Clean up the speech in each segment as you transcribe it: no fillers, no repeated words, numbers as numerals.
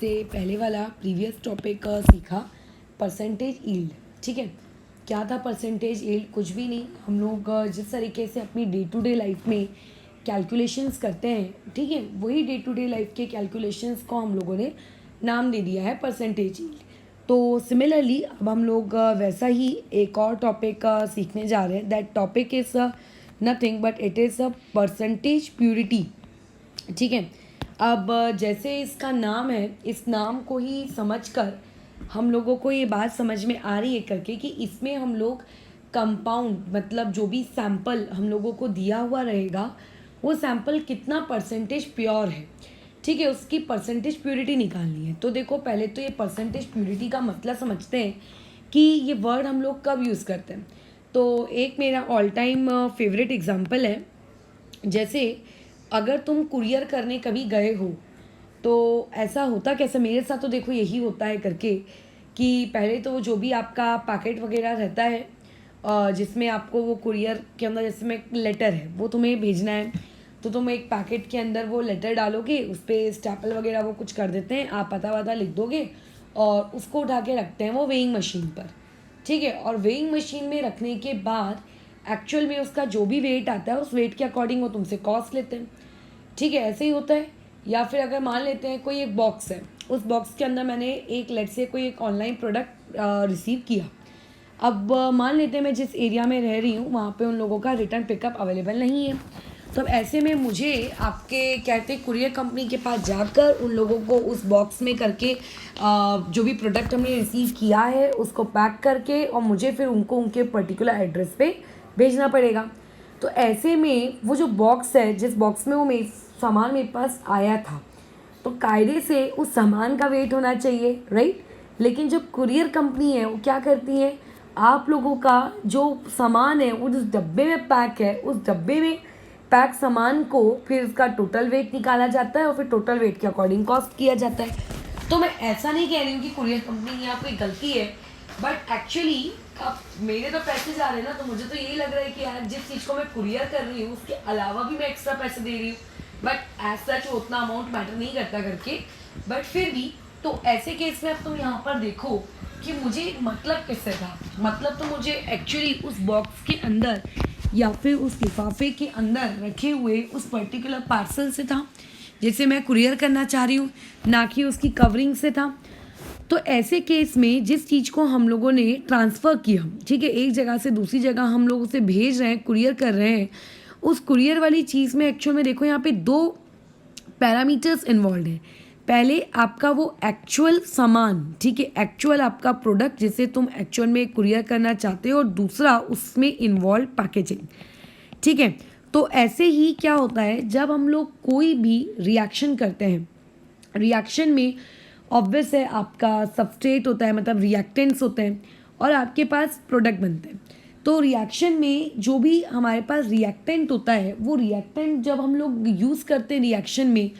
इससे पहले वाला प्रीवियस टॉपिक सीखा परसेंटेज यील्ड। ठीक है, क्या था परसेंटेज यील्ड? कुछ भी नहीं, हम लोग जिस तरीके से अपनी डे टू डे लाइफ में कैलकुलेशंस करते हैं, ठीक है, वही डे टू डे लाइफ के कैलकुलेशंस को हम लोगों ने नाम दे दिया है परसेंटेज यील्ड। तो सिमिलरली अब हम लोग वैसा ही एक और टॉपिक सीखने जा रहे हैं। That topic is nothing but it is a percentage purity. ठीक है, अब जैसे इसका नाम है, इस नाम को ही समझकर हम लोगों को ये बात समझ में आ रही है करके कि इसमें हम लोग कंपाउंड, मतलब जो भी सैंपल हम लोगों को दिया हुआ रहेगा वो सैंपल कितना परसेंटेज प्योर है, ठीक है, उसकी परसेंटेज प्योरिटी निकालनी है। तो देखो, पहले तो ये परसेंटेज प्योरिटी का मतलब समझते हैं कि ये वर्ड हम लोग कब यूज़ करते हैं। तो एक मेरा ऑल टाइम फेवरेट एग्जांपल है, जैसे अगर तुम कुरियर करने कभी गए हो तो ऐसा होता कैसे, मेरे साथ तो देखो यही होता है करके कि पहले तो जो भी आपका पैकेट वगैरह रहता है जिसमें आपको वो कुरियर के अंदर, जैसे में लेटर है वो तुम्हें भेजना है, तो तुम एक पैकेट के अंदर वो लेटर डालोगे, उस पर स्टैपल वगैरह वो कुछ कर देते हैं, आप पता वता लिख दोगे और उसको उठा के रखते हैं वो वेइंग मशीन पर। ठीक है, और वेइंग मशीन में रखने के बाद एक्चुअल में उसका जो भी वेट आता है उस वेट के अकॉर्डिंग वो तुमसे कॉस्ट लेते हैं। ठीक है, ऐसे ही होता है। या फिर अगर मान लेते हैं कोई एक बॉक्स है, उस बॉक्स के अंदर मैंने एक लेट से कोई एक ऑनलाइन प्रोडक्ट रिसीव किया। अब मान लेते हैं मैं जिस एरिया में रह रही हूँ वहाँ पे उन लोगों का रिटर्न पिकअप अवेलेबल नहीं है। तो अब ऐसे में मुझे आपके कहते कुरियर कंपनी के पास जाकर उन लोगों को उस बॉक्स में करके जो भी प्रोडक्ट हमने रिसीव किया है उसको पैक करके और मुझे फिर उनको उनके पर्टिकुलर एड्रेस पे भेजना पड़ेगा। तो ऐसे में वो जो बॉक्स है, जिस बॉक्स में वो सामान मेरे पास आया था, तो कायदे से उस सामान का वेट होना चाहिए, राइट। लेकिन जो कुरियर कंपनी है वो क्या करती है, आप लोगों का जो सामान है वो जिस डब्बे में पैक है उस डब्बे में पैक सामान को फिर उसका टोटल वेट निकाला जाता है और फिर टोटल वेट के अकॉर्डिंग कॉस्ट किया जाता है। तो मैं ऐसा नहीं कह रही हूँ कि कुरियर कंपनी की यहाँ कोई गलती है, बट एक्चुअली अब मेरे तो पैसे जा रहे हैं ना, तो मुझे तो यही लग रहा है कि यार जिस चीज़ को मैं कुरियर कर रही हूँ उसके अलावा भी मैं एक्स्ट्रा पैसे दे रही हूँ, बट एज सच उतना अमाउंट मैटर नहीं करता करके। बट फिर भी तो ऐसे केस में अब तुम यहाँ पर देखो कि मुझे मतलब किससे था, मतलब तो मुझे एक्चुअली उस बॉक्स के अंदर या फिर उस लिफाफे के अंदर रखे हुए उस पर्टिकुलर पार्सल से था जिसे मैं कुरियर करना चाह रही हूँ, ना कि उसकी कवरिंग से था। तो ऐसे केस में जिस चीज़ को हम लोगों ने ट्रांसफ़र किया, ठीक है, एक जगह से दूसरी जगह हम लोग उसे भेज रहे हैं, कुरियर कर रहे हैं, उस कुरियर वाली चीज़ में एक्चुअल में देखो यहाँ पे दो पैरामीटर्स इन्वॉल्व हैं। पहले आपका वो एक्चुअल सामान, ठीक है, एक्चुअल आपका प्रोडक्ट जिसे तुम एक्चुअल में कुरियर करना चाहते हो, और दूसरा उसमें इन्वॉल्व पैकेजिंग। ठीक है, तो ऐसे ही क्या होता है जब हम लोग कोई भी रिएक्शन करते हैं, रिएक्शन में ऑब्वियस है आपका सबस्ट्रेट होता है, मतलब रिएक्टेंट्स होते हैं, और आपके पास प्रोडक्ट बनते हैं। तो रिएक्शन में जो भी हमारे पास रिएक्टेंट होता है, वो रिएक्टेंट जब हम लोग यूज़ करते हैं रिएक्शन में,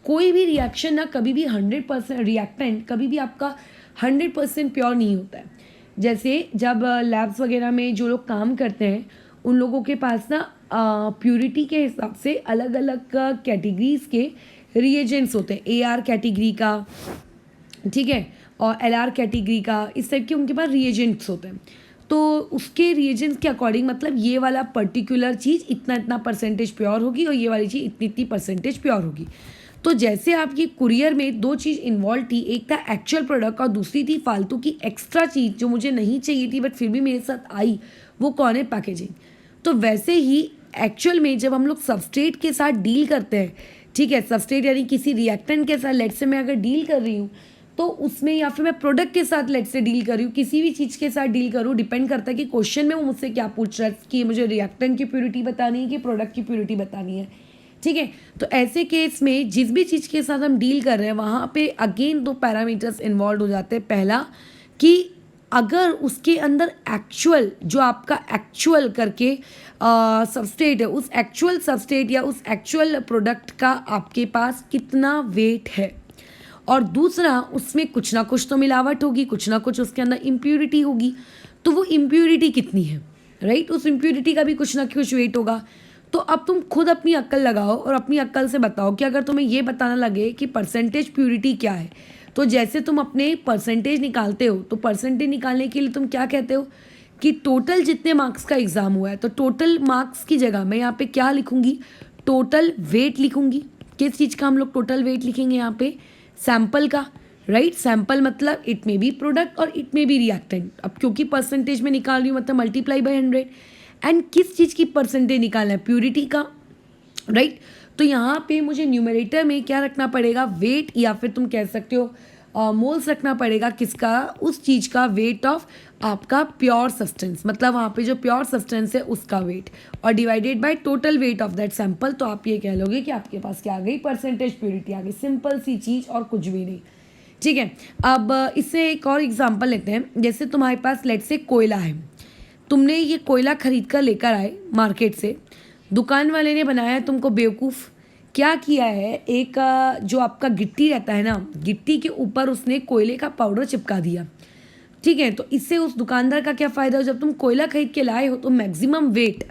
कोई भी रिएक्शन ना कभी भी 100% रिएक्टेंट कभी भी आपका 100% प्योर नहीं होता है। जैसे जब लैब्स वगैरह में जो लोग काम करते हैं उन लोगों के पास ना प्योरिटी के हिसाब से अलग अलग कैटेगरीज के रिएजेंट्स होते हैं, AR कैटेगरी का, ठीक है, और LR कैटेगरी का, इस टाइप के उनके पास रिएजेंट्स होते हैं। तो उसके रिएजेंट्स के अकॉर्डिंग मतलब ये वाला पर्टिकुलर चीज़ इतना इतना परसेंटेज प्योर होगी और ये वाली चीज़ इतनी इतनी परसेंटेज प्योर होगी। तो जैसे आपकी कुरियर में दो चीज़ इन्वॉल्व थी, एक था एक्चुअल प्रोडक्ट और दूसरी थी फालतू की एक्स्ट्रा चीज़ जो मुझे नहीं चाहिए थी बट फिर भी मेरे साथ आई, वो कौन है, पैकेजिंग। तो वैसे ही एक्चुअल में जब हम लोग सबस्ट्रेट के साथ डील करते हैं, ठीक है, सबस्ट्रेट यानी किसी रिएक्टेंट के साथ लेट से मैं अगर डील कर रही हूँ तो उसमें, या फिर मैं प्रोडक्ट के साथ लेट से डील कर रही हूँ, किसी भी चीज़ के साथ डील करूँ, डिपेंड करता है कि क्वेश्चन में वो मुझसे क्या पूछ रहा है कि मुझे रिएक्टेंट की प्योरिटी बतानी है कि प्रोडक्ट की प्योरिटी बतानी है। ठीक है, तो ऐसे केस में जिस भी चीज़ के साथ हम डील कर रहे हैं वहाँ पे अगेन दो पैरामीटर्स इन्वॉल्व हो जाते हैं। पहला कि अगर उसके अंदर एक्चुअल जो आपका एक्चुअल करके सबस्ट्रेट है, उस एक्चुअल सबस्ट्रेट या उस एक्चुअल प्रोडक्ट का आपके पास कितना वेट है, और दूसरा उसमें कुछ ना कुछ तो मिलावट होगी, कुछ ना कुछ उसके अंदर इम्प्यूरिटी होगी, तो वो इम्प्यूरिटी कितनी है, राइट, उस इम्प्यूरिटी का भी कुछ ना कुछ वेट होगा। तो अब तुम खुद अपनी अक्ल लगाओ और अपनी अक्ल से बताओ कि अगर तुम्हें ये बताना लगे कि परसेंटेज प्योरिटी क्या है, तो जैसे तुम अपने परसेंटेज निकालते हो, तो परसेंटेज निकालने के लिए तुम क्या कहते हो कि टोटल जितने मार्क्स का एग्ज़ाम हुआ है, तो टोटल मार्क्स की जगह मैं यहाँ पे क्या लिखूंगी, टोटल वेट लिखूंगी। किस चीज़ का हम लोग टोटल वेट लिखेंगे यहाँ पे, सैंपल का, राइट। सैंपल मतलब इट मे बी प्रोडक्ट और इट मे बी रिएक्टेंट। अब क्योंकि परसेंटेज में निकाल रही हूँ मतलब मल्टीप्लाई बाय 100। एंड किस चीज़ की परसेंटेज निकालना है, प्योरिटी का, राइट। तो यहाँ पे मुझे न्यूमरेटर में क्या रखना पड़ेगा, वेट, या फिर तुम कह सकते हो मोल्स रखना पड़ेगा। किसका, उस चीज़ का वेट ऑफ आपका प्योर सब्सटेंस, मतलब वहाँ पे जो प्योर सब्सटेंस है उसका वेट, और divided by total weight of that sample. तो आप ये कह लोगे कि आपके पास क्या आ गई, परसेंटेज प्योरिटी आ गई। सिंपल सी चीज़ और कुछ भी नहीं, ठीक है। अब इससे एक और एग्जांपल लेते हैं। जैसे तुम्हारे पास लेट से कोयला है, तुमने ये कोयला खरीद कर लेकर आए मार्केट से, दुकान वाले ने बनाया तुमको बेवकूफ़। क्या किया है, एक जो आपका गिट्टी रहता है ना, गिट्टी के ऊपर उसने कोयले का पाउडर चिपका दिया, ठीक है। तो इससे उस दुकानदार का क्या फ़ायदा हो, जब तुम कोयला खरीद के लाए हो तो मैक्सिमम वेट,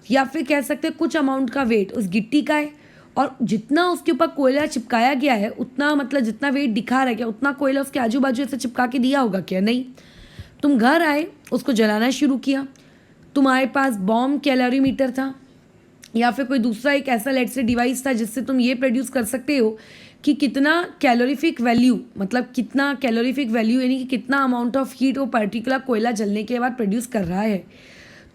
या फिर कह सकते हैं कुछ अमाउंट का वेट उस गिट्टी का है, और जितना उसके ऊपर कोयला चिपकाया गया है उतना, मतलब जितना वेट दिखा रहा है क्या, उतना कोयला उसके आजू बाजू ऐसे चिपका के दिया होगा क्या, नहीं। तुम घर आए, उसको जलाना शुरू किया, तुम्हारे पास बॉम्ब कैलोरीमीटर था, या फिर कोई दूसरा एक ऐसा लेट से डिवाइस था जिससे तुम ये प्रोड्यूस कर सकते हो कि कितना कैलोरीफिक वैल्यू, मतलब कितना कैलोरीफिक वैल्यू यानी कि कितना अमाउंट ऑफ हीट वो पर्टिकुलर कोयला जलने के बाद प्रोड्यूस कर रहा है।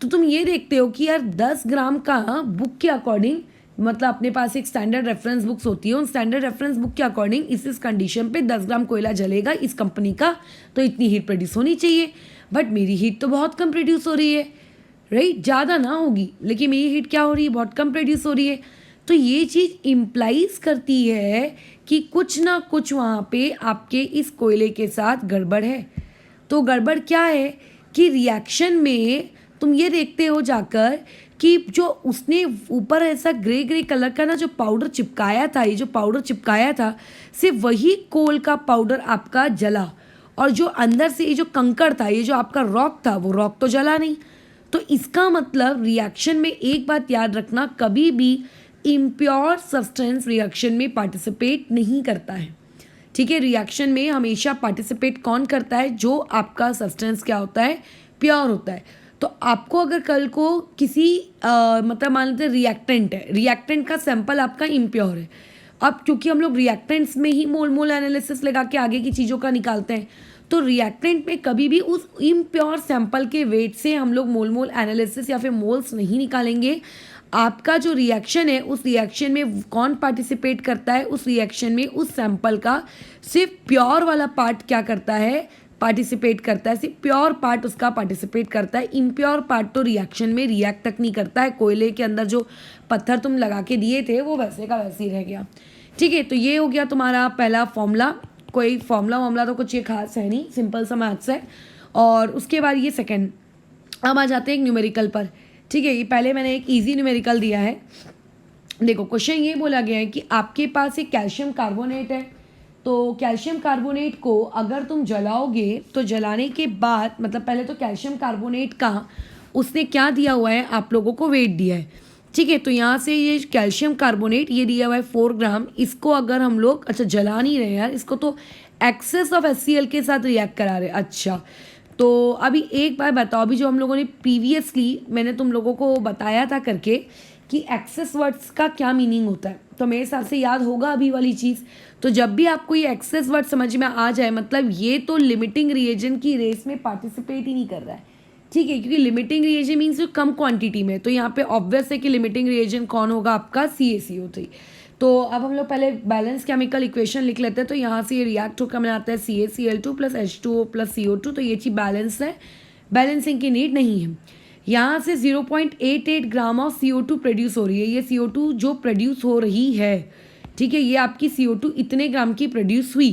तो तुम ये देखते हो कि यार 10 ग्राम का बुक के अकॉर्डिंग, मतलब अपने पास एक स्टैंडर्ड रेफरेंस बुक्स होती है, उन स्टैंडर्ड रेफरेंस बुक के अकॉर्डिंग इस कंडीशन पे 10 ग्राम कोयला जलेगा इस कंपनी का, तो इतनी हीट प्रोड्यूस होनी चाहिए। बट मेरी हीट तो बहुत कम प्रोड्यूस हो रही है, राइट, ज़्यादा ना होगी लेकिन मेरी हीट क्या हो रही है, बहुत कम प्रोड्यूस हो रही है। तो ये चीज़ इम्प्लाइज करती है कि कुछ ना कुछ वहाँ पे आपके इस कोयले के साथ गड़बड़ है। तो गड़बड़ क्या है कि रिएक्शन में तुम ये देखते हो जाकर कि जो उसने ऊपर ऐसा ग्रे ग्रे कलर का ना जो पाउडर चिपकाया था, ये जो पाउडर चिपकाया था, सिर्फ वही कोल का पाउडर आपका जला, और जो अंदर से ये जो कंकड़ था, ये जो आपका रॉक था, वो रॉक तो जला नहीं। तो इसका मतलब रिएक्शन में एक बात याद रखना, कभी भी इम्प्योर सब्सटेंस रिएक्शन में पार्टिसिपेट नहीं करता है, ठीक है। रिएक्शन में हमेशा पार्टिसिपेट कौन करता है, जो आपका सब्सटेंस क्या होता है, प्योर होता है। तो आपको अगर कल को किसी मतलब मान लेते रिएक्टेंट है, रिएक्टेंट का सैंपल आपका इम्प्योर है। अब क्योंकि हम लोग रिएक्टेंट्स में ही मोल मोल एनालिसिस लगा के आगे की चीज़ों का निकालते हैं, तो रिएक्टेंट में कभी भी उस इम्प्योर सैंपल के वेट से हम लोग मोल मोल एनालिसिस या फिर मोल्स नहीं निकालेंगे। आपका जो रिएक्शन है, उस रिएक्शन में कौन पार्टिसिपेट करता है, उस रिएक्शन में उस सैंपल का सिर्फ प्योर वाला पार्ट क्या करता है, पार्टिसिपेट करता है, सिर्फ प्योर पार्ट उसका पार्टिसिपेट करता है। इम्प्योर पार्ट तो रिएक्शन में रिएक्ट तक नहीं करता है। कोयले के अंदर जो पत्थर तुम लगा के दिए थे वो वैसे का वैसे ही रह गया, ठीक है। तो ये हो गया तुम्हारा पहला फॉर्मूला। कोई फॉर्मूला वार्मूला तो कुछ ये खास है नहीं, सिंपल सा मैथ्स है। और उसके बाद ये सेकंड, अब आ जाते हैं एक न्यूमेरिकल पर, ठीक है। ये पहले मैंने एक इजी न्यूमेरिकल दिया है। देखो क्वेश्चन ये बोला गया है कि आपके पास एक कैल्शियम कार्बोनेट है, तो कैल्शियम कार्बोनेट को अगर तुम जलाओगे तो जलाने के बाद, मतलब पहले तो कैल्शियम कार्बोनेट का उसने क्या दिया हुआ है, आप लोगों को वेट दिया है, ठीक है। तो यहाँ से ये कैल्शियम कार्बोनेट ये दिया हुआ है 4 ग्राम। इसको अगर हम लोग अच्छा जला नहीं रहे यार, इसको तो एक्सेस ऑफ HCl के साथ रिएक्ट करा रहे। अच्छा तो अभी एक बार बताओ, अभी जो हम लोगों ने प्रीवियसली मैंने तुम लोगों को बताया था करके कि एक्सेस वर्ड्स का क्या मीनिंग होता है, तो मेरे हिसाब से याद होगा अभी वाली चीज़। तो जब भी आपको ये एक्सेस वर्ड समझ में आ जाए, मतलब ये तो लिमिटिंग रिएजेंट की रेस में पार्टिसिपेट ही नहीं कर रहा है, ठीक है, क्योंकि लिमिटिंग रिएजेंट मीन्स जो कम क्वांटिटी में। तो यहाँ पे ऑब्वियस है कि लिमिटिंग रिएजेंट कौन होगा, आपका CaCO3। तो अब हम लोग पहले बैलेंस केमिकल इक्वेशन लिख लेते हैं। तो यहाँ से ये रिएक्ट होकर बनाता है CaCl2 + H2O + CO2। तो ये चीज़ बैलेंस है, बैलेंसिंग की नीड नहीं है। यहाँ से 0.88 ग्राम ऑफ CO2 प्रोड्यूस हो रही है। ये CO2 जो प्रोड्यूस हो रही है, ठीक है, ये आपकी CO2 इतने ग्राम की प्रोड्यूस हुई।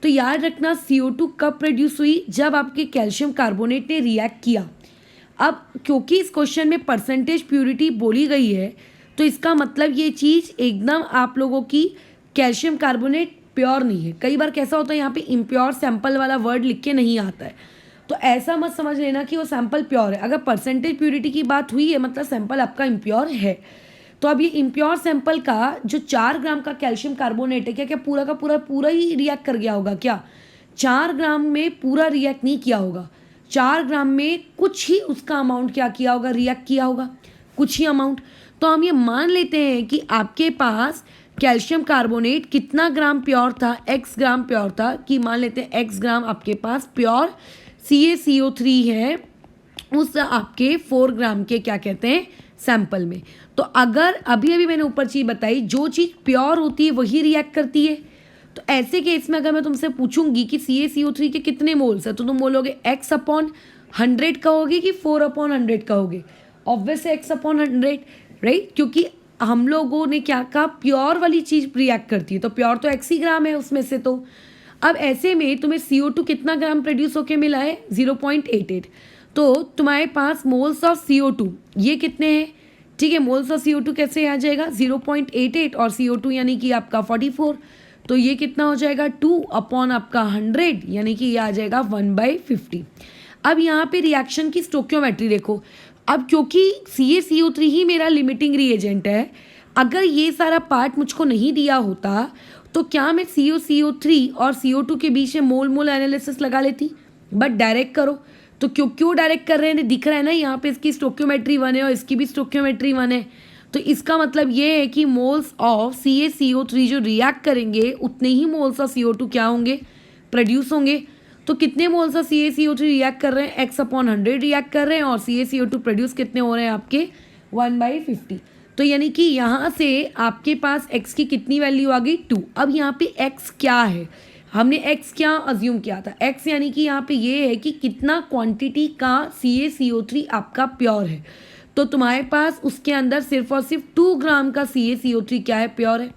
तो याद रखना CO2 कब प्रोड्यूस हुई, जब आपके कैल्शियम कार्बोनेट ने रिएक्ट किया। अब क्योंकि इस क्वेश्चन में परसेंटेज प्योरिटी बोली गई है, तो इसका मतलब ये चीज़ एकदम आप लोगों की कैल्शियम कार्बोनेट प्योर नहीं है। कई बार कैसा होता है यहाँ पे इम्प्योर सैंपल वाला वर्ड लिख के नहीं आता है, तो ऐसा मत समझ लेना कि वो सैंपल प्योर है। अगर परसेंटेज प्योरिटी की बात हुई है मतलब सैंपल आपका इम्प्योर है। तो अब ये इम्प्योर सैंपल का जो 4 ग्राम का कैल्शियम कार्बोनेट है, क्या क्या पूरा का पूरा ही रिएक्ट कर गया होगा क्या? 4 ग्राम में पूरा रिएक्ट नहीं किया होगा, 4 ग्राम में कुछ ही उसका अमाउंट क्या किया होगा, रिएक्ट किया होगा, कुछ ही अमाउंट। तो हम ये मान लेते हैं कि आपके पास कैल्शियम कार्बोनेट कितना ग्राम प्योर था, x ग्राम प्योर था, कि मान लेते हैं x ग्राम आपके पास प्योर CaCO3 है उस आपके 4 ग्राम के क्या कहते हैं सैंपल में। तो अगर अभी अभी मैंने ऊपर चीज़ बताई, जो चीज़ प्योर होती है वही रिएक्ट करती है। तो ऐसे केस में अगर मैं तुमसे पूछूंगी कि CaCO3 के कितने मोल्स है, तो तुम बोलोगे x/100 कहोगे कि 4/100 कहोगे? ऑब्वियस है x/100, राइट, क्योंकि हम लोगों ने क्या कहा, प्योर वाली चीज़ रिएक्ट करती है, तो प्योर तो x ही ग्राम है उसमें से। तो अब ऐसे में तुम्हें CO2 कितना ग्राम प्रोड्यूस होके मिला है, 0.88। तो तुम्हारे पास मोल्स ऑफ CO2 ये कितने हैं, ठीक है, मोल्स ऑफ CO2 कैसे आ जाएगा, 0.88 और CO2 यानी कि आपका 44, तो ये कितना हो जाएगा 2 आपका 100, यानी कि ये आ जाएगा 1/50। अब यहाँ पे रिएक्शन की स्टोक्योमेट्री देखो। अब क्योंकि CaCO3 ही मेरा लिमिटिंग रिएजेंट है, अगर ये सारा पार्ट मुझको नहीं दिया होता तो क्या मैं CaCO3 और CO2 के बीच में मोल मोल एनालिसिस लगा लेती? बट डायरेक्ट करो तो क्यों डायरेक्ट कर रहे हैं, दिख रहा है ना यहाँ पे इसकी स्टोक्योमेट्री 1 है और इसकी भी स्टोक्योमेट्री 1 है। तो इसका मतलब ये है कि मोल्स ऑफ CaCO3 जो रिएक्ट करेंगे उतने ही मोल्स ऑफ CO2 क्या होंगे, प्रोड्यूस होंगे। तो कितने मोल्स ऑफ CaCO3 रिएक्ट कर रहे हैं, x/100 रिएक्ट कर रहे हैं, और CaCO2 प्रोड्यूस कितने हो रहे हैं आपके 1/50। तो यानी कि यहाँ से आपके पास x की कितनी वैल्यू आ गई, 2। अब यहाँ पे x क्या है, हमने x क्या अज्यूम किया था, x यानी कि यहाँ पे ये है कि कितना क्वांटिटी का CaCO3 आपका प्योर है। तो तुम्हारे पास उसके अंदर सिर्फ और सिर्फ 2 ग्राम का CaCO3 क्या है, प्योर है।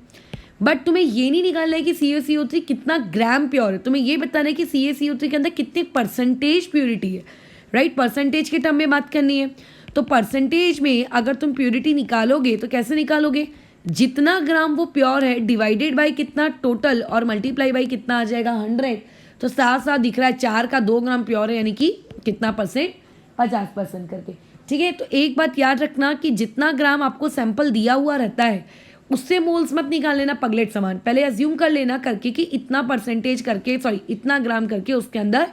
बट तुम्हें ये नहीं निकालना है कि CaCO3 कितना ग्राम प्योर है, तुम्हें ये बताना है कि CaCO3 के अंदर कितने परसेंटेज प्योरिटी है, राइट, परसेंटेज के टर्म में बात करनी है। तो परसेंटेज में अगर तुम प्योरिटी निकालोगे तो कैसे निकालोगे, जितना ग्राम वो प्योर है डिवाइडेड बाय कितना टोटल और मल्टीप्लाई बाय कितना आ जाएगा 100। तो साथ साथ दिख रहा है 4 का 2 ग्राम प्योर है, यानी कि कितना परसेंट, 50% करके, ठीक है। तो एक बात याद रखना कि जितना ग्राम आपको सैंपल दिया हुआ रहता है उससे मोल्स मत निकाल लेना पगलेट समान, पहले अज्यूम कर लेना करके कि इतना परसेंटेज करके, सॉरी इतना ग्राम करके उसके अंदर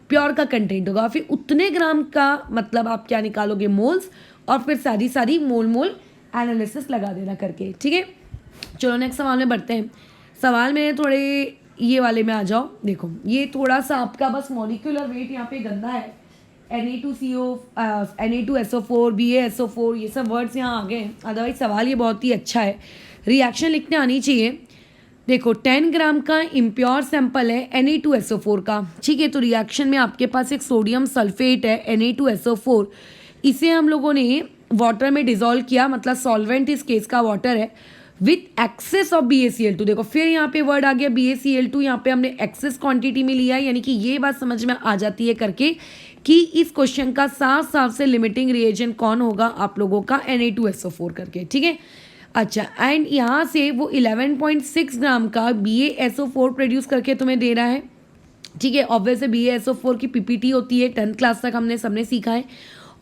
प्योर का कंटेंट होगा, फिर उतने ग्राम का मतलब आप क्या निकालोगे, मोल्स, और फिर सारी मोल एनालिसिस लगा देना करके, ठीक है। चलो नेक्स्ट सवाल में बढ़ते हैं। सवाल में थोड़े ये वाले में आ जाओ, देखो ये थोड़ा सा आपका बस मॉलिक्यूलर वेट यहाँ पे गंदा है, Na2CO Na2SO4 BaSO4 ये सब वर्ड्स यहाँ आ गए हैं, अदरवाइज सवाल ये बहुत ही अच्छा है, रिएक्शन लिखने आनी चाहिए। देखो 10 ग्राम का इम्प्योर सैंपल है Na2SO4 का, ठीक है। तो रिएक्शन में आपके पास एक सोडियम सल्फेट है Na2SO4, इसे हम लोगों ने वाटर में डिजोल्व किया, मतलब सॉल्वेंट इस केस का वाटर है, विथ एक्सेस ऑफ BaCl2। देखो फिर यहाँ पे वर्ड आ गया BaCl2, यहाँ पे हमने एक्सेस क्वांटिटी में लिया है, यानी कि ये बात समझ में आ जाती है करके कि इस क्वेश्चन का साफ साफ से लिमिटिंग रिएजेंट कौन होगा आप लोगों का, Na2SO4 करके, ठीक है। अच्छा, एंड यहाँ से वो 11.6 ग्राम का BaSO4 प्रोड्यूस करके तुम्हें दे रहा है, ठीक है। ऑब्वियस है BaSO4 की PPT होती है, 10th क्लास तक हमने सबने सीखा है।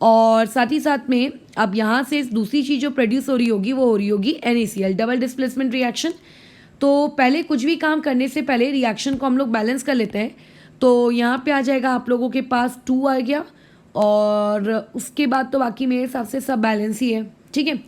और साथ ही साथ में अब यहाँ से दूसरी चीज़ जो प्रोड्यूस हो रही होगी वो हो रही होगी NaCl, डबल डिस्प्लेसमेंट रिएक्शन। तो पहले कुछ भी काम करने से पहले रिएक्शन को हम लोग बैलेंस कर लेते हैं। तो यहाँ पे आ जाएगा आप लोगों के पास 2 आ गया, और उसके बाद तो बाकी मेरे हिसाब से सब बैलेंस ही है, ठीक है।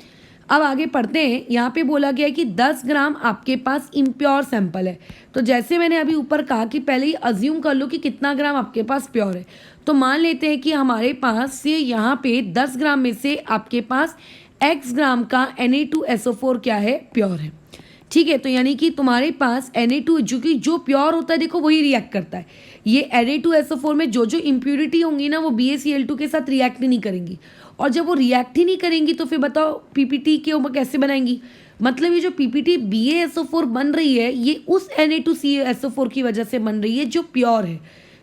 अब आगे पढ़ते हैं। यहाँ पे बोला गया है कि 10 ग्राम आपके पास इम्प्योर सैंपल है। तो जैसे मैंने अभी ऊपर कहा कि पहले ही अज्यूम कर लो कि कितना ग्राम आपके पास प्योर है, तो मान लेते हैं कि हमारे पास से यहाँ पे 10 ग्राम में से आपके पास x ग्राम का Na2SO4 क्या है, प्योर है, ठीक है। तो यानी कि तुम्हारे पास Na2 जो प्योर होता है देखो वही रिएक्ट करता है। ये Na2SO4 में जो इम्प्योरिटी होंगी ना वो BaCl2 के साथ रिएक्ट ही नहीं करेंगी, और जब वो रिएक्ट ही नहीं करेंगी तो फिर बताओ PPT के ऊपर कैसे बनाएंगी। मतलब ये जो PPT BaSO4 बन रही है ये उस Na2SO4 की वजह से बन रही है जो प्योर है,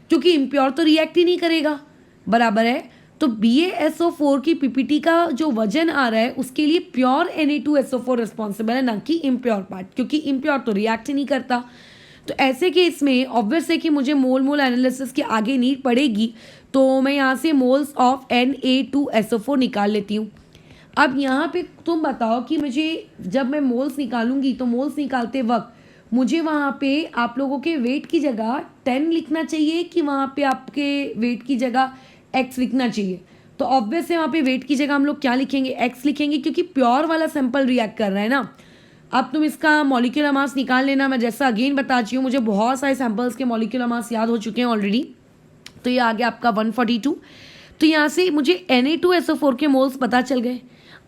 क्योंकि इम्प्योर तो रिएक्ट ही नहीं करेगा, बराबर है। तो BaSO4 की PPT का जो वजन आ रहा है उसके लिए प्योर Na2SO4 रिस्पॉन्सिबल है, ना कि इम्प्योर पार्ट, क्योंकि इम्प्योर तो रिएक्ट ही नहीं करता। तो ऐसे केस में ऑब्वियस है कि मुझे मोल एनालिसिस की आगे नीड पड़ेगी, तो मैं यहाँ से मोल्स ऑफ Na2SO4 निकाल लेती हूँ। अब यहाँ पे तुम बताओ कि मुझे जब मैं मोल्स निकालूंगी तो मोल्स निकालते वक्त मुझे वहाँ पे आप लोगों के वेट की जगह 10 लिखना चाहिए कि वहाँ पे आपके वेट की जगह x लिखना चाहिए? तो ऑब्वियस है वहाँ पे वेट की जगह हम लोग क्या लिखेंगे, x लिखेंगे, क्योंकि प्योर वाला सैंपल रिएक्ट कर रहा है ना। अब तुम इसका मॉलिक्यूलर मास निकाल लेना। मैं जैसा अगेन बता चुकी हूँ, मुझे बहुत सारे सैंपल्स के मॉलिक्यूलर मास याद हो चुके हैं ऑलरेडी। तो ये आ गया आपका 142। तो यहाँ से मुझे Na2SO4 के मोल्स पता चल गए।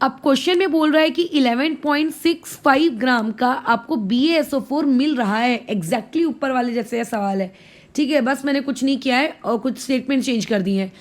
अब क्वेश्चन में बोल रहा है कि 11.65 ग्राम का आपको BaSO4 मिल रहा है। एग्जैक्टली ऊपर वाले जैसे यह सवाल है, ठीक है। बस मैंने कुछ नहीं किया है और कुछ स्टेटमेंट चेंज कर दिए हैं।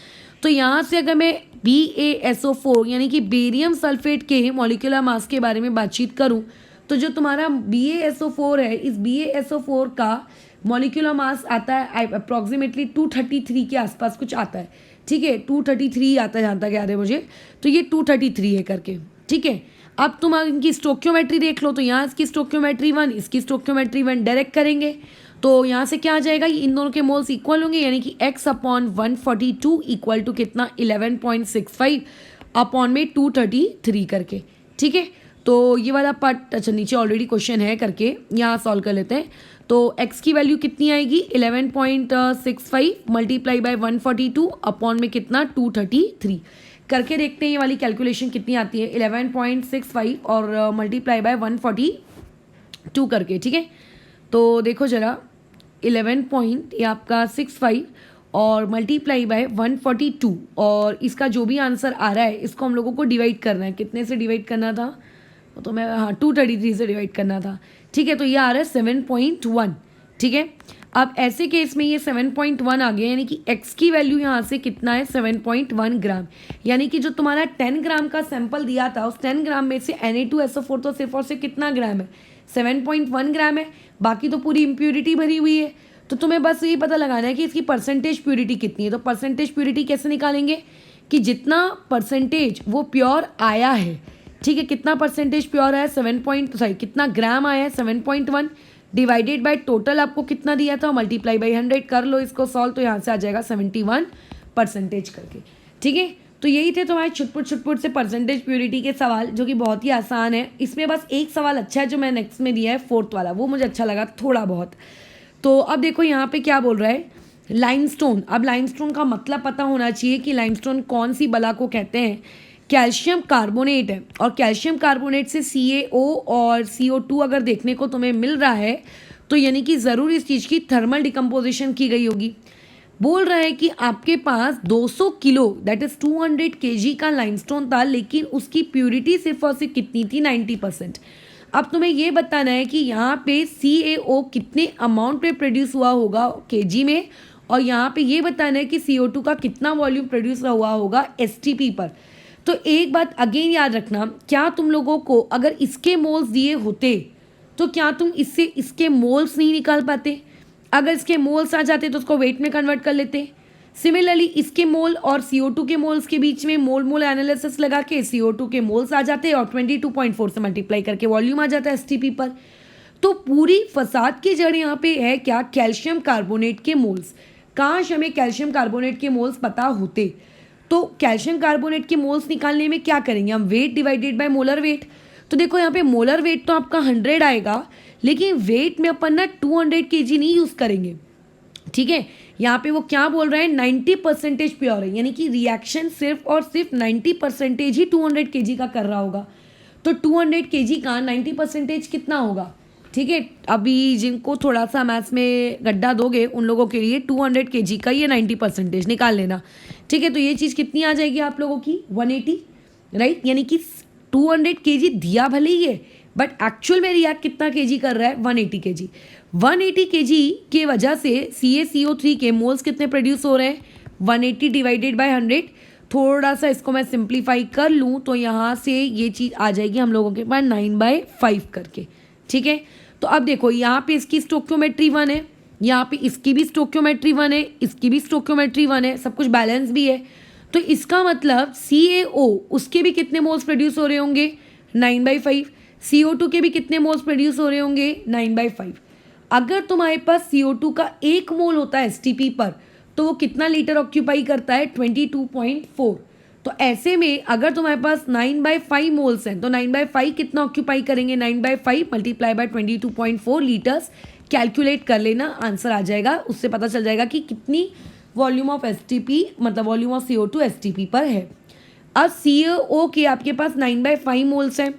तो यहाँ से अगर मैं BaSO4 यानी कि बेरियम सल्फेट के मॉलिक्यूलर मास के बारे में बातचीत करूँ, तो जो तुम्हारा BaSO4 है, इस BaSO4 का मॉलिक्यूलर मास आता है अप्रॉक्सीमेटली 233 के आसपास कुछ आता है, ठीक है। 233 आता है जहाँ तक याद है मुझे। तो ये 233 है करके, ठीक है। अब तुम इनकी स्टोक्योमेट्री देख लो। तो यहाँ इसकी स्टोक्योमेट्री 1, इसकी स्टोक्योमेट्री 1 डायरेक्ट करेंगे तो यहाँ से क्या आ जाएगा, इन दोनों के मोल्स इक्वल होंगे, यानी कि x/142 इक्वल टू कितना 11.65 अपॉन में 233 करके, ठीक है। तो ये वाला पार्ट अच्छा नीचे ऑलरेडी क्वेश्चन है करके यहाँ सॉल्व कर लेते हैं। तो x की वैल्यू कितनी आएगी 11.65 मल्टीप्लाई बाय 142 अपॉन में कितना 233 करके देखते हैं ये वाली कैलकुलेशन कितनी आती है। 11.65 और मल्टीप्लाई बाय 142 करके, ठीक है। तो देखो जरा 11 ये आपका 65 और मल्टीप्लाई बाय 142 और इसका जो भी आंसर आ रहा है इसको हम लोगों को डिवाइड करना है। कितने से डिवाइड करना था, तो मैं 233 से डिवाइड करना था, ठीक है। तो ये आ रहा है 7.1, ठीक है। अब ऐसे केस में ये 7.1 आ गया, यानी कि x की वैल्यू यहाँ से कितना है 7.1 ग्राम। यानी कि जो तुम्हारा 10 ग्राम का सैंपल दिया था उस 10 ग्राम में से Na2SO4 तो सिर्फ और सिर्फ कितना ग्राम है 7.1 ग्राम है, बाकी तो पूरी इम्प्योरिटी भरी हुई है। तो तुम्हें बस ये पता लगाना है कि इसकी परसेंटेज प्योरिटी कितनी है। तो परसेंटेज प्योरिटी कैसे निकालेंगे कि जितना परसेंटेज वो प्योर आया है, ठीक है, कितना परसेंटेज प्योर आया कितना ग्राम आया है 7.1 डिवाइडेड बाय टोटल आपको कितना दिया था मल्टीप्लाई बाय 100 कर लो इसको सॉल्व। तो यहाँ से आ जाएगा 71% करके, ठीक है। तो यही थे तुम्हारे छुटपुट से परसेंटेज प्योरिटी के सवाल, जो कि बहुत ही आसान है। इसमें बस एक सवाल अच्छा है जो मैं नेक्स्ट में दिया है 4th वाला, वो मुझे अच्छा लगा थोड़ा बहुत। तो अब देखो यहाँ पे क्या बोल रहा है लाइमस्टोन। अब लाइमस्टोन का मतलब पता होना चाहिए कि लाइमस्टोन कौन सी बला को कहते हैं। कैल्शियम कार्बोनेट है और कैल्शियम कार्बोनेट से CaO और CO2 अगर देखने को तुम्हें मिल रहा है तो यानी कि ज़रूर इस चीज़ की थर्मल डिकम्पोजिशन की गई होगी। बोल रहा है कि आपके पास 200 किलो दैट इज़ 200 kg का लाइमस्टोन था, लेकिन उसकी प्योरिटी सिर्फ और सिर्फ कितनी थी 90%। अब तुम्हें ये बताना है कि यहाँ पे CaO कितने अमाउंट में प्रोड्यूस हुआ होगा kg में, और यहाँ पे ये बताना है कि CO2 का कितना वॉल्यूम प्रोड्यूस हुआ होगा STP पर। तो एक बात अगेन याद रखना, क्या तुम लोगों को अगर इसके मोल्स दिए होते तो क्या तुम इससे इसके मोल्स नहीं निकाल पाते? अगर इसके मोल्स आ जाते तो उसको वेट में कन्वर्ट कर लेते। सिमिलरली इसके मोल और CO2 के मोल्स के बीच में मोल मोल एनालिसिस लगा के CO2 के मोल्स आ जाते और 22.4 से मल्टीप्लाई करके वॉल्यूम आ जाता है STP पर। तो पूरी फसाद की जड़ यहाँ पे है क्या, कैल्शियम कार्बोनेट के मोल्स। काश हमें कैल्शियम कार्बोनेट के मोल्स पता होते। तो कैल्शियम कार्बोनेट के मोल्स निकालने में क्या करेंगे हम, weight divided by molar weight. तो देखो यहाँ पे मोलर वेट तो आपका 100 आएगा, लेकिन वेट में अपन ना 200 kg नहीं यूज़ करेंगे, ठीक है। यहाँ पे वो क्या बोल रहे हैं 90% प्योर है, यानी कि रिएक्शन सिर्फ और सिर्फ 90% ही 200 kg का कर रहा होगा। तो 200 kg का 90% कितना होगा, ठीक है। अभी जिनको थोड़ा सा मैथ्स में गड्ढा दोगे उन लोगों के लिए 200 kg का ये 90% निकाल लेना, ठीक है। तो ये चीज़ कितनी आ जाएगी आप लोगों की 180, राइट। यानी कि 200 kg दिया भले ही है बट एक्चुअल में रिएक्ट कितना kg कर रहा है 180 kg। 180 kg के वजह से CaCO3 के मोल्स कितने प्रोड्यूस हो रहे हैं 180 डिवाइडेड बाय 100। थोड़ा सा इसको मैं सिंप्लीफाई कर लूँ तो यहाँ से ये चीज़ आ जाएगी हम लोगों के पास 9/5 करके, ठीक है। तो अब देखो यहाँ पे इसकी स्टोक्योमेट्री 1 है, यहाँ पे इसकी भी स्टोक्योमेट्री 1 है, इसकी भी स्टोक्योमेट्री 1 है, सब कुछ बैलेंस भी है। तो इसका मतलब CaO उसके भी कितने मोल्स प्रोड्यूस हो रहे होंगे 9/5, CO2 के भी कितने मोल्स प्रोड्यूस हो रहे होंगे 9/5। अगर तुम्हारे पास CO2 का 1 मोल होता है STP पर तो वो कितना लीटर ऑक्यूपाई करता है 22.4। तो ऐसे में अगर तुम्हारे पास 9/5 मोल्स हैं तो 9/5 कितना ऑक्यूपाई करेंगे, 9/5 मल्टीप्लाई बाय 22.4 लीटर्स कैलकुलेट कर लेना, आंसर आ जाएगा। उससे पता चल जाएगा कि कितनी वॉल्यूम ऑफ एसटीपी मतलब वॉल्यूम ऑफ CO2 एसटीपी पर है। अब CO के आपके पास 9/5 मोल्स हैं।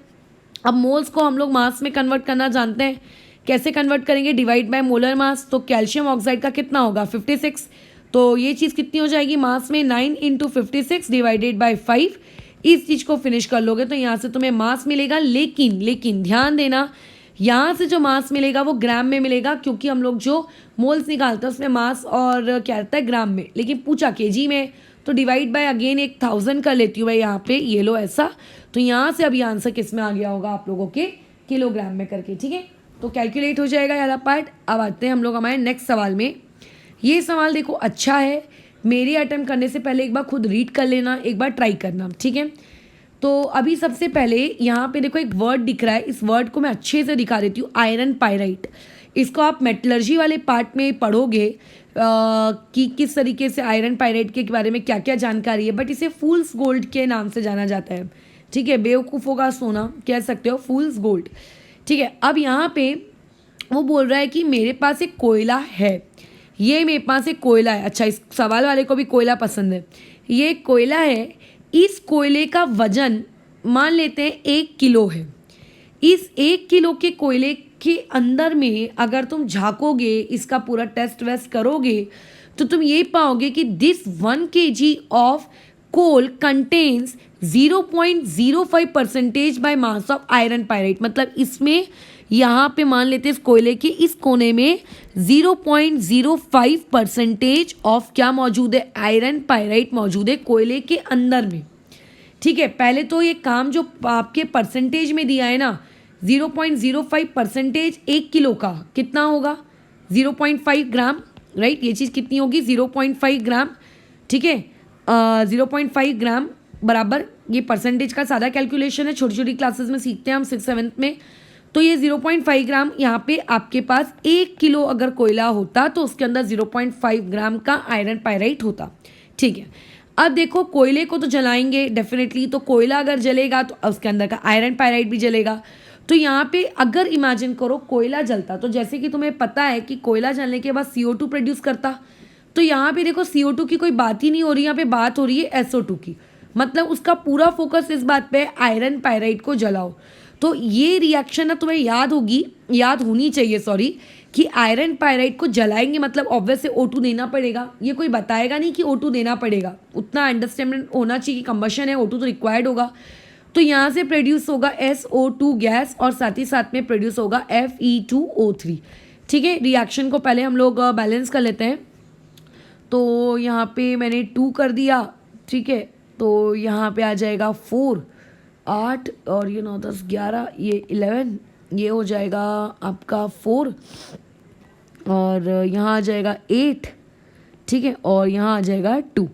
अब मोल्स को हम लोग मास में कन्वर्ट करना जानते हैं, कैसे कन्वर्ट करेंगे, डिवाइड बाय मोलर मास। तो कैल्शियम ऑक्साइड का कितना होगा 56, तो ये चीज़ कितनी हो जाएगी मास में 9 × 56 डिवाइडेड बाय 5। इस चीज़ को फिनिश कर लोगे तो यहाँ से तुम्हें मास मिलेगा, लेकिन ध्यान देना यहाँ से जो मास मिलेगा वो ग्राम में मिलेगा, क्योंकि हम लोग जो मोल्स निकालते हैं उसमें मास और क्या रहता है ग्राम में, लेकिन पूछा केजी में, तो डिवाइड बाय अगेन 1000 कर लेती हूँ भाई यहाँ पे, ये लो ऐसा। तो यहाँ से अभी आंसर किस में आ गया होगा आप लोगों के किलोग्राम में करके, ठीक है। तो कैलकुलेट हो जाएगा वाला पार्ट। अब आते हैं हम लोग हमारे नेक्स्ट सवाल में। ये सवाल देखो अच्छा है, मेरे अटेम्प्ट करने से पहले एक बार खुद रीड कर लेना, एक बार ट्राई करना, ठीक है। तो अभी सबसे पहले यहाँ पे देखो एक वर्ड दिख रहा है, इस वर्ड को मैं अच्छे से दिखा देती हूँ, आयरन पायराइट। इसको आप मेटलर्जी वाले पार्ट में पढ़ोगे कि किस तरीके से आयरन पायराइट के बारे में क्या क्या जानकारी है, बट इसे फूल्स गोल्ड के नाम से जाना जाता है, ठीक है। बेवकूफ़ों का सोना कह सकते हो, फूल्स गोल्ड, ठीक है। अब यहाँ पे वो बोल रहा है कि मेरे पास एक कोयला है, ये मेरे पास एक कोयला है। अच्छा, इस सवाल वाले को भी कोयला पसंद है। ये कोयला है, इस कोयले का वजन मान लेते हैं 1 किलो है। इस 1 किलो के कोयले के अंदर में अगर तुम झाँकोगे, इसका पूरा टेस्ट वेस्ट करोगे, तो तुम ये पाओगे कि this 1 kg of coal contains 0.05% by mass of iron pyrite. मतलब इसमें यहाँ पे मान लेते हैं इस कोयले के इस कोने में 0.05% ऑफ क्या मौजूद है, आयरन पायराइट मौजूद है कोयले के अंदर में, ठीक है। पहले तो ये काम जो आपके परसेंटेज में दिया है ना, 0.05% 1 किलो का कितना होगा 0.5 ग्राम, राइट। ये चीज़ कितनी होगी 0.5 ग्राम, ठीक है। 0.5 ग्राम बराबर, ये परसेंटेज का सादा कैलकुलेशन है, छोटी छोटी क्लासेस में सीखते हैं हम 6th-7th में। तो ये 0.5 ग्राम यहाँ पे आपके पास 1 किलो अगर कोयला होता तो उसके अंदर 0.5 ग्राम का आयरन पायराइट होता, ठीक है। अब देखो कोयले को तो जलाएंगे डेफिनेटली, तो कोयला अगर जलेगा तो उसके अंदर का आयरन पायराइट भी जलेगा। तो यहाँ पे अगर इमेजिन करो कोयला जलता, तो जैसे कि तुम्हें पता है कि कोयला जलने के बाद CO2 प्रोड्यूस करता, तो यहाँ पे देखो CO2 की कोई बात ही नहीं हो रही, यहाँ पे बात हो रही है SO2 की। मतलब उसका पूरा फोकस इस बात पे आयरन पायराइट को जलाओ। तो ये रिएक्शन ना तुम्हें याद होनी चाहिए सॉरी, कि आयरन पायराइट को जलाएंगे मतलब ऑब्वियस से O2 देना पड़ेगा। ये कोई बताएगा नहीं कि O2 देना पड़ेगा, उतना अंडरस्टैंडिंग होना चाहिए कि कंबशन है, O2 तो रिक्वायर्ड होगा। तो यहाँ से प्रोड्यूस होगा SO2 गैस और साथ ही साथ में प्रोड्यूस होगा Fe2O3, ठीक है। रिएक्शन को पहले हम लोग बैलेंस कर लेते हैं। तो यहाँ पे मैंने 2 कर दिया, ठीक है। तो यहाँ पे आ जाएगा 4, 8 और ये 9, 10, 11, ये 11, ये हो जाएगा आपका 4 और यहाँ आ जाएगा 8, ठीक है। और यहाँ आ जाएगा 2,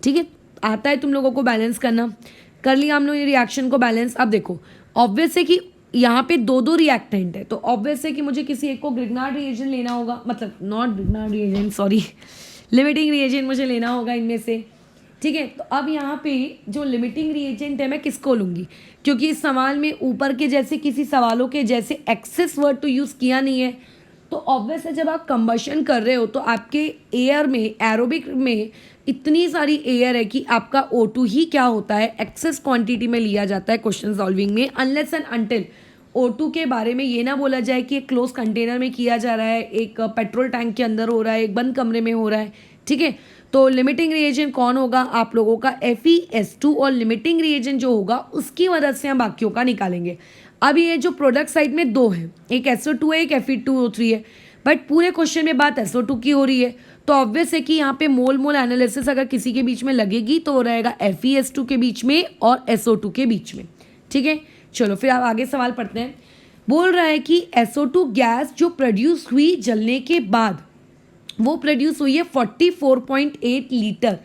ठीक है। आता है तुम लोगों को बैलेंस करना, कर लिया हम लोग ये रिएक्शन को बैलेंस। अब देखो ऑब्वियस है कि यहाँ पे 2 रिएक्टेंट है, तो ऑब्वियस है कि मुझे किसी एक को ग्रिग्नार्ड रिएजेंट लेना होगा, मतलब not Grignard reagent sorry, limiting reagent मुझे लेना होगा इनमें से, ठीक है। तो अब यहाँ पे जो लिमिटिंग रिएजेंट है मैं किसको लूँगी, क्योंकि इस सवाल में ऊपर के जैसे किसी सवालों के जैसे एक्सेस वर्ड तो यूज़ किया नहीं है। तो ऑब्वियस है जब आप कंबशन कर रहे हो तो आपके एयर में, एरोबिक में इतनी सारी एयर है कि आपका O2 ही क्या होता है एक्सेस क्वांटिटी में लिया जाता है क्वेश्चन सॉल्विंग में, अनलेस एंड अनटिल O2 के बारे में ये ना बोला जाए कि एक क्लोज कंटेनर में किया जा रहा है, एक पेट्रोल टैंक के अंदर हो रहा है, एक बंद कमरे में हो रहा है, ठीक है। तो लिमिटिंग रिएजेंट कौन होगा आप लोगों का FeS2, और लिमिटिंग रिएजेंट जो होगा उसकी मदद से हम बाकियों का निकालेंगे। अब ये जो प्रोडक्ट साइड में 2 हैं, एक SO2 है, एक Fe2O3 है, बट पूरे क्वेश्चन में बात SO2 की हो रही है। तो ऑब्वियस है कि यहाँ पे मोल एनालिसिस अगर किसी के बीच में लगेगी तो वो रहेगा FeS2 के बीच में और SO2 के बीच में, ठीक है। चलो फिर आप आगे सवाल पढ़ते हैं। बोल रहा है कि SO2 गैस जो प्रोड्यूस हुई जलने के बाद, वो प्रोड्यूस हुई है 44.8 litre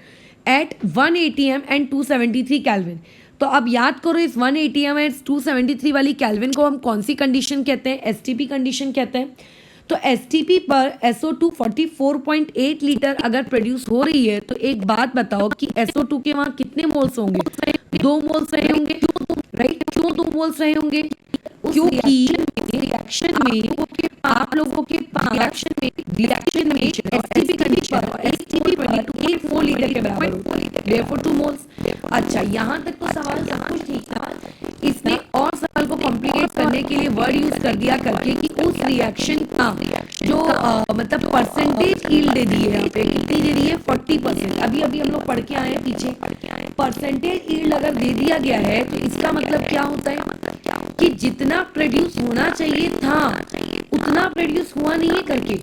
at 1 ATM and 273 kelvin. तो अब याद करो इस 1 ATM एंड 273 वाली केल्विन को हम कौन सी कंडीशन कहते हैं, STP कंडीशन कहते हैं। तो एसटीपी पर SO2 44.8 लीटर अगर प्रोड्यूस हो रही है तो एक बात बताओ कि SO2 के वहां कितने मोल्स होंगे? 2 मोल्स रहे होंगे, राइट? क्यों 2 मोल्स रहे होंगे? क्योंकि रिएक्शन में आप लोगों के रिएक्शन में एसटीपी कंडीशन और एसटीपी पर 2.4 लीटर के बराबर होता है, देयरफॉर 2 मोल्स। अच्छा, यहाँ तक तो सवाल सब कुछ ठीक था। इसने और सवाल को कॉम्प्लिकेट करने के लिए वर्ड यूज कर दिया करके कि उस रिएक्शन का जो मतलब परसेंटेज यील्ड दे दी है, यहाँ पे कितनी दे दी है? 40%। अभी अभी हम लोग पढ़ के आए हैं पीछे, परसेंटेज यील्ड अगर दे दिया गया है तो इसका मतलब क्या होता है कि जितना प्रोड्यूस होना चाहिए था उतना प्रोड्यूस हुआ नहीं है करके,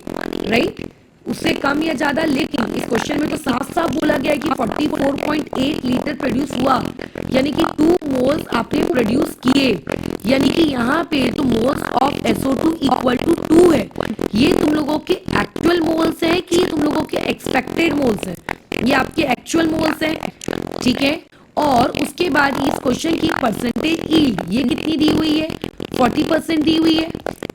राइट? उससे कम या ज्यादा। लेकिन इस क्वेश्चन में तो साफ साफ बोला गया है कि 44.8 लीटर प्रोड्यूस हुआ, यानी कि 2 मोल्स आपने प्रोड्यूस किए, यानी कि यहाँ पे तो moles of SO2 equal to 2 है। ये तुम लोगों के एक्चुअल मोल्स हैं कि तुम लोगों के एक्सपेक्टेड मोल्स हैं? ये आपके एक्चुअल मोल्स हैं, ठीक है। और उसके बाद इस क्वेश्चन की परसेंटेज यील्ड ये कितनी दी हुई है? 40% दी हुई है,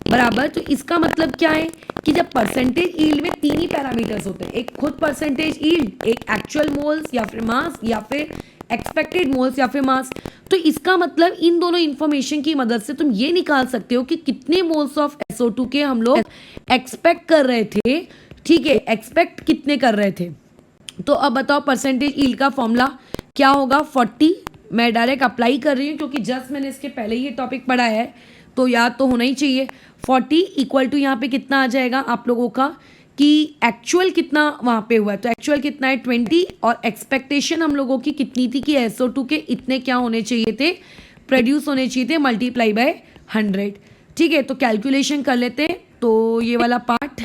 बराबर। तो इसका मतलब क्या है कि जब परसेंटेज यील्ड में 3 ही पैरामीटर्स होते हैं, एक खुद परसेंटेज यील्ड, एक एक्चुअल मोल्स या फिर मास, या फिर एक्सपेक्टेड मोल्स या फिर मास। तो इसका मतलब इन दोनों इंफॉर्मेशन की मदद से तुम ये निकाल सकते हो कि कितने मोल्स ऑफ SO2 के हम लोग एक्सपेक्ट कर रहे थे, ठीक है, एक्सपेक्ट कितने कर रहे थे। तो अब बताओ परसेंटेज यील्ड का फॉर्मूला क्या होगा? 40। मैं डायरेक्ट अप्लाई कर रही हूँ क्योंकि जस्ट मैंने इसके पहले ही टॉपिक पढ़ा है तो याद तो होना ही चाहिए। 40 इक्वल टू यहाँ पे कितना आ जाएगा आप लोगों का कि एक्चुअल कितना वहाँ पे हुआ है, तो एक्चुअल कितना है 20, और एक्सपेक्टेशन हम लोगों की कितनी थी कि SO2 के इतने क्या होने चाहिए थे, प्रोड्यूस होने चाहिए थे, मल्टीप्लाई बाय 100। ठीक है, तो कैलकुलेशन कर लेते हैं। तो ये वाला पार्ट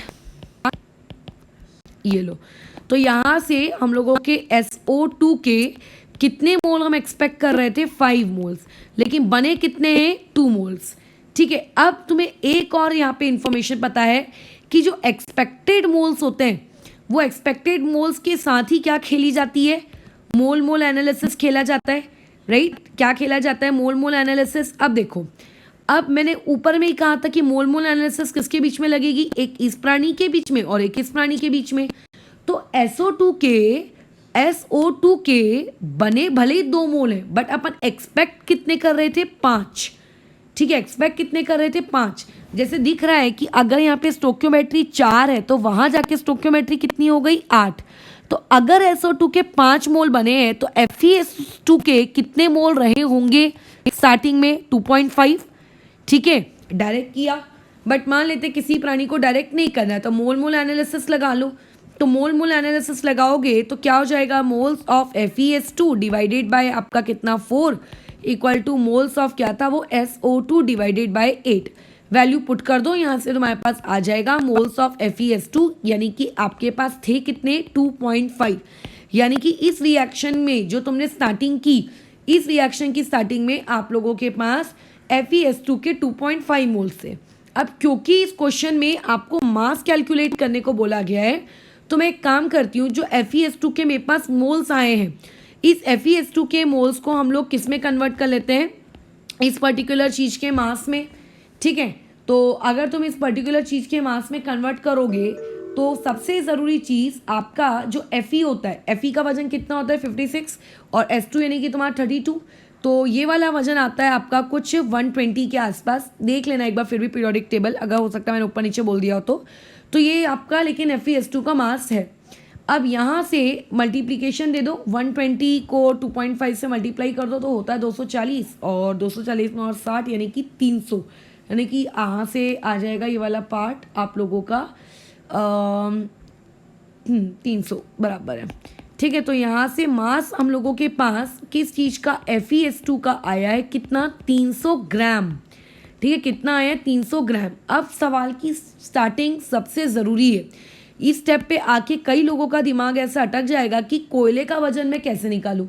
ये लो, तो यहाँ से हम लोगों के SO2 के कितने मोल हम एक्सपेक्ट कर रहे थे? 5 मोल्स, लेकिन बने कितने हैं? 2 मोल्स। ठीक है, अब तुम्हें एक और यहाँ पे इंफॉर्मेशन पता है कि जो एक्सपेक्टेड मोल्स होते हैं वो एक्सपेक्टेड मोल्स के साथ ही क्या खेली जाती है? मोल मोल एनालिसिस खेला जाता है, राइट? क्या खेला जाता है? मोल मोल एनालिसिस। अब देखो, अब मैंने ऊपर में ही कहा था कि मोल मोल एनालिसिस किसके बीच में लगेगी? एक इस प्राणी के बीच में और एक इस प्राणी के बीच में। तो SO2 के बने भले ही 2 मोल है, बट अपन एक्सपेक्ट कितने कर रहे थे? 5। ठीक है, एक्सपेक्ट कितने कर रहे थे? 5। जैसे दिख रहा है कि अगर यहाँ पे स्टोक्योमेट्री 4 है तो वहां जाके स्टोक्योमेट्री कितनी हो गई? 8। तो अगर SO2 के 5 मोल बने हैं तो FeS2 के कितने मोल रहे होंगे स्टार्टिंग में? 2.5। ठीक है, डायरेक्ट किया, बट मान लेते किसी प्राणी को डायरेक्ट नहीं करना है तो मोल मोल एनालिसिस लगा लो। तो मोल मोल एनालिसिस लगाओगे तो क्या हो जाएगा? Moles of FeS2 divided by आपका कितना? 4 इक्वल टू मोल्स ऑफ क्या था वो? SO2 divided by 8। Value put कर दो, यहाँ से तुम्हारे पास आ जाएगा मोल्स ऑफ FeS2, यानी कि आपके पास थे कितने? 2.5। यानी कि इस रिएक्शन में जो तुमने स्टार्टिंग की, इस रिएक्शन की स्टार्टिंग में आप लोगों के पास FeS2 के 2.5 मोल्स थे। अब क्योंकि इस क्वेश्चन में आपको मास कैलकुलेट करने को बोला गया है तो मैं एक काम करती हूँ, जो FeS2 के मेरे पास मोल्स आए हैं, इस FeS2 के मोल्स को हम लोग किस में कन्वर्ट कर लेते हैं? इस पर्टिकुलर चीज़ के मास में। ठीक है, तो अगर तुम इस पर्टिकुलर चीज़ के मास में कन्वर्ट करोगे तो सबसे ज़रूरी चीज़ आपका जो Fe होता है, Fe का वजन कितना होता है? 56, और S2 यानी कि तुम्हारा 32। तो ये वाला वजन आता है आपका कुछ 120 के आसपास। देख लेना एक बार फिर भी पीरियोडिक टेबल, अगर हो सकता है मैंने ऊपर नीचे बोल दिया हो तो ये आपका लेकिन FeS2 का मास है। अब यहाँ से मल्टीप्लिकेशन दे दो, 120 को 2.5 से मल्टीप्लाई कर दो तो होता है 240, और 240 में और 60 यानी कि 300, यानी कि यहाँ से आ जाएगा ये वाला पार्ट आप लोगों का 300 बराबर है। ठीक है, तो यहाँ से मास हम लोगों के पास किस चीज़ का? FeS2 का आया है कितना? 300 ग्राम। ठीक है, कितना आया? 300 ग्राम। अब सवाल की स्टार्टिंग सबसे ज़रूरी है। इस स्टेप पे आके कई लोगों का दिमाग ऐसा अटक जाएगा कि कोयले का वजन मैं कैसे निकालूं।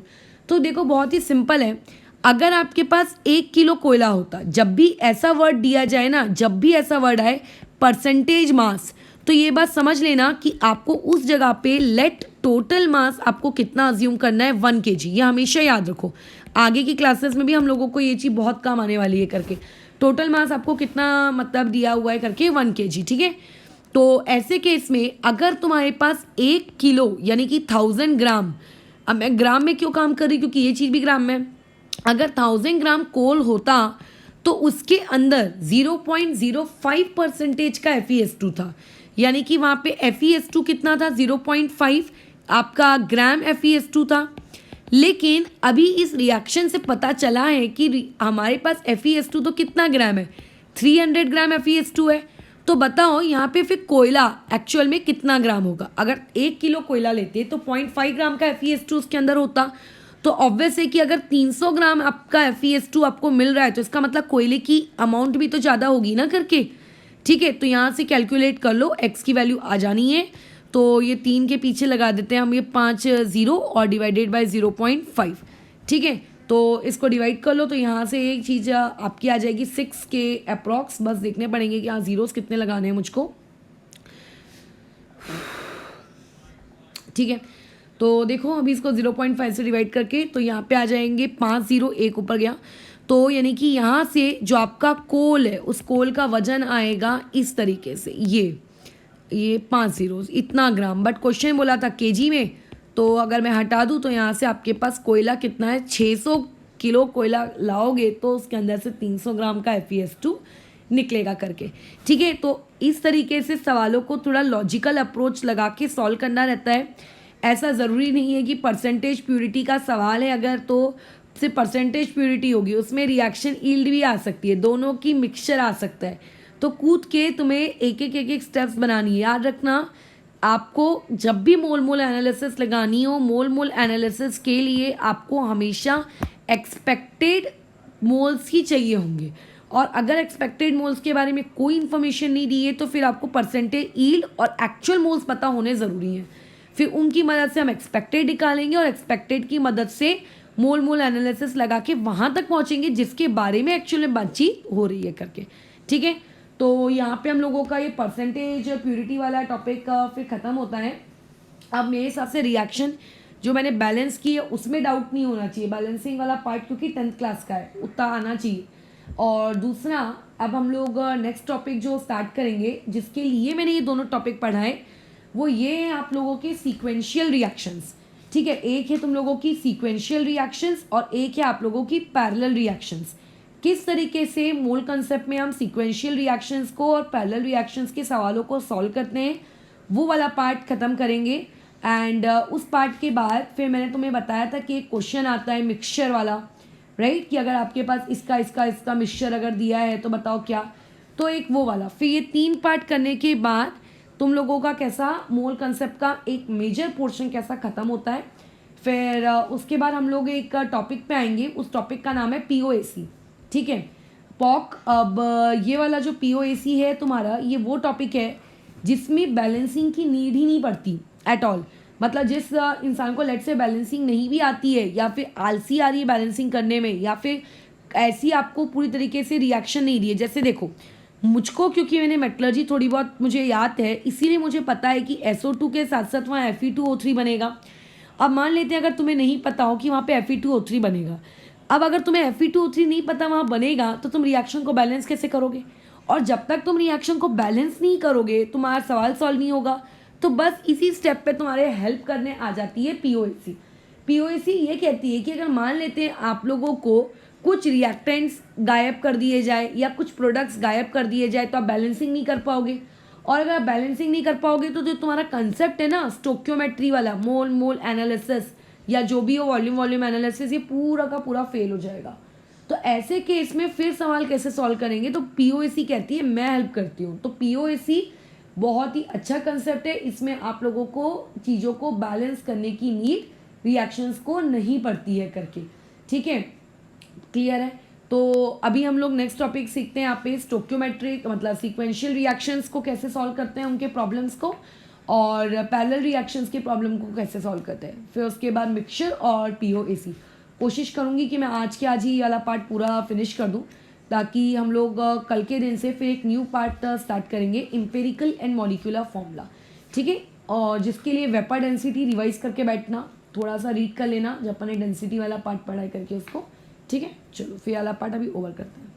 तो देखो बहुत ही सिंपल है, अगर आपके पास 1 किलो कोयला होता, जब भी ऐसा वर्ड दिया जाए ना, जब भी ऐसा वर्ड आए परसेंटेज मास, तो ये बात समझ लेना कि आपको उस जगह पे लेट टोटल मास आपको कितना अज्यूम करना है? 1 kg। ये हमेशा याद रखो, आगे की क्लासेस में भी हम लोगों को ये चीज़ बहुत काम आने वाली है करके। टोटल मास आपको कितना मतलब दिया हुआ है करके? 1 kg। ठीक है, तो ऐसे केस में अगर तुम्हारे पास 1 किलो यानी कि 1000 ग्राम, अब मैं ग्राम में क्यों काम कर रही क्योंकि ये चीज़ भी ग्राम में, अगर 1000 ग्राम कोल होता तो उसके अंदर 0.05% का FeS2 था, यानी कि वहाँ पे FeS2 कितना था 0.5 आपका ग्राम FeS2 था। लेकिन अभी इस रिएक्शन से पता चला है कि हमारे पास FeS2 तो कितना ग्राम है, 300 ग्राम FeS2 है। तो बताओ यहाँ पे फिर कोयला एक्चुअल में कितना ग्राम होगा। अगर 1 किलो कोयला लेते तो 0.5 ग्राम का FeS2 उसके अंदर होता। तो ऑब्वियस है कि अगर 300 ग्राम आपका FeS2 आपको मिल रहा है तो इसका मतलब कोयले की अमाउंट भी तो ज़्यादा होगी ना करके। ठीक है, तो यहाँ से कैलकुलेट कर लो, एक्स की वैल्यू आ जानी है। तो ये 3 के पीछे लगा देते हैं हम ये 5 0 और डिवाइडेड बाय 0.5। ठीक है, तो इसको डिवाइड कर लो तो यहाँ से एक चीज़ आपकी आ जाएगी 6 के अप्रॉक्स। बस देखने पड़ेंगे कि यहाँ जीरोस कितने लगाने हैं मुझको। ठीक है, तो देखो अभी इसको 0.5 से डिवाइड करके तो यहाँ पे आ जाएंगे 5 0, एक ऊपर गया। तो यानी कि यहाँ से जो आपका कोल है उस कोल का वजन आएगा इस तरीके से, ये 5 जीरोस इतना ग्राम। बट क्वेश्चन बोला था केजी में, तो अगर मैं हटा दूँ तो यहाँ से आपके पास कोयला कितना है, 600 किलो कोयला लाओगे तो उसके अंदर से 300 ग्राम का FeS2 निकलेगा करके। ठीक है, तो इस तरीके से सवालों को थोड़ा लॉजिकल अप्रोच लगा के सॉल्व करना रहता है। ऐसा ज़रूरी नहीं है कि परसेंटेज प्योरिटी का सवाल है अगर तो सिर्फ परसेंटेज प्योरिटी होगी, उसमें रिएक्शन ईल्ड भी आ सकती है, दोनों की मिक्सचर आ सकता है। तो कूद के तुम्हें एक एक स्टेप्स बनानी है। याद रखना, आपको जब भी मोल मोल एनालिसिस लगानी हो, मोल मोल एनालिसिस के लिए आपको हमेशा एक्सपेक्टेड मोल्स ही चाहिए होंगे। और अगर एक्सपेक्टेड मोल्स के बारे में कोई इन्फॉर्मेशन नहीं दी है तो फिर आपको परसेंटेज ईल्ड और एक्चुअल मोल्स पता होने ज़रूरी हैं। फिर उनकी मदद से हम एक्सपेक्टेड निकालेंगे और एक्सपेक्टेड की मदद से मोल मोल एनालिसिस लगा के वहाँ तक पहुँचेंगे जिसके बारे में एक्चुअली बातचीत हो रही है करके। ठीक है, तो यहाँ पे हम लोगों का ये परसेंटेज प्योरिटी वाला टॉपिक फिर ख़त्म होता है। अब मेरे हिसाब से रिएक्शन जो मैंने बैलेंस की है उसमें डाउट नहीं होना चाहिए, बैलेंसिंग वाला पार्ट क्योंकि 10th क्लास का है उतना आना चाहिए। और दूसरा, अब हम लोग नेक्स्ट टॉपिक जो स्टार्ट करेंगे जिसके लिए मैंने ये दोनों टॉपिक पढ़ाए वो ये है आप लोगों के सीक्वेंशियल रिएक्शंस। ठीक है, एक है तुम लोगों की सीक्वेंशियल रिएक्शंस और एक है आप लोगों की पैरेलल रिएक्शंस। किस तरीके से मोल कंसेप्ट में हम सीक्वेंशियल रिएक्शंस को और पैरेलल रिएक्शंस के सवालों को सॉल्व करते हैं वो वाला पार्ट ख़त्म करेंगे। एंड उस पार्ट के बाद फिर मैंने तुम्हें बताया था कि एक क्वेश्चन आता है मिक्सचर वाला, राइट, कि अगर आपके पास इसका मिक्सचर अगर दिया है तो बताओ क्या, तो एक वो वाला। फिर ये 3 पार्ट करने के बाद तुम लोगों का कैसा मोल कंसेप्ट का एक मेजर पोर्शन कैसा ख़त्म होता है। फिर उसके बाद हम लोग एक टॉपिक पे आएंगे, उस टॉपिक का नाम है POAC। ठीक है, पॉक। अब ये वाला जो POAC है तुम्हारा, ये वो टॉपिक है जिसमें बैलेंसिंग की नीड ही नहीं पड़ती एट ऑल। मतलब जिस इंसान को लेट से बैलेंसिंग नहीं भी आती है या फिर आलसी आ रही है बैलेंसिंग करने में या फिर ऐसी आपको पूरी तरीके से रिएक्शन नहीं दी है। जैसे देखो मुझको, क्योंकि मैंने मेटलर्जी थोड़ी बहुत मुझे याद है इसीलिए मुझे पता है कि SO2 के साथ साथ वहाँ Fe2O3 बनेगा। अब मान लेते हैं अगर तुम्हें नहीं पता हो कि वहाँ पे Fe2O3 बनेगा, अब अगर तुम्हें Fe2O3 नहीं पता वहाँ बनेगा तो तुम रिएक्शन को बैलेंस कैसे करोगे। और जब तक तुम रिएक्शन को बैलेंस नहीं करोगे तुम्हारा सवाल सॉल्व नहीं होगा। तो बस इसी स्टेप पे तुम्हारे हेल्प करने आ जाती है POAC। POAC ये कहती है कि अगर मान लेते हैं आप लोगों को कुछ रिएक्टेंट्स गायब कर दिए जाए या कुछ प्रोडक्ट्स गायब कर दिए जाए तो आप बैलेंसिंग नहीं कर पाओगे। और अगर आप बैलेंसिंग नहीं कर पाओगे तो जो तुम्हारा कंसेप्ट है ना स्टोक्योमेट्री वाला, मोल मोल एनालिसिस या जो भी हो वॉल्यूम एनालिसिस, ये पूरा का पूरा फेल हो जाएगा। तो ऐसे केस में फिर सवाल कैसे सॉल्व करेंगे, तो POAC कहती है मैं हेल्प करती हूँ। तो POAC बहुत ही अच्छा कंसेप्ट है, इसमें आप लोगों को चीज़ों को बैलेंस करने की नीड रिएक्शंस को नहीं पड़ती है करके। ठीक है, क्लियर है। तो अभी हम लोग नेक्स्ट टॉपिक सीखते हैं यहाँ पे स्टोक्योमेट्रिक मतलब सीक्वेंशियल रिएक्शंस को कैसे सॉल्व करते हैं उनके प्रॉब्लम्स को, और पैरेलल रिएक्शंस के प्रॉब्लम को कैसे सॉल्व करते हैं। फिर उसके बाद मिक्सचर और POAC। कोशिश करूँगी कि मैं आज ही ये वाला पार्ट पूरा फिनिश कर दूँ ताकि हम लोग कल के दिन से फिर एक न्यू पार्ट स्टार्ट करेंगे, एम्पिरिकल एंड मॉलिक्यूलर फॉर्मूला। ठीक है, और जिसके लिए वेपर डेंसिटी रिवाइज करके बैठना, थोड़ा सा रीड कर लेना जब अपने डेंसिटी वाला पार्ट पढ़ाई करके उसको। ठीक है, चलो फिर वाला पार्ट अभी ओवर करते हैं।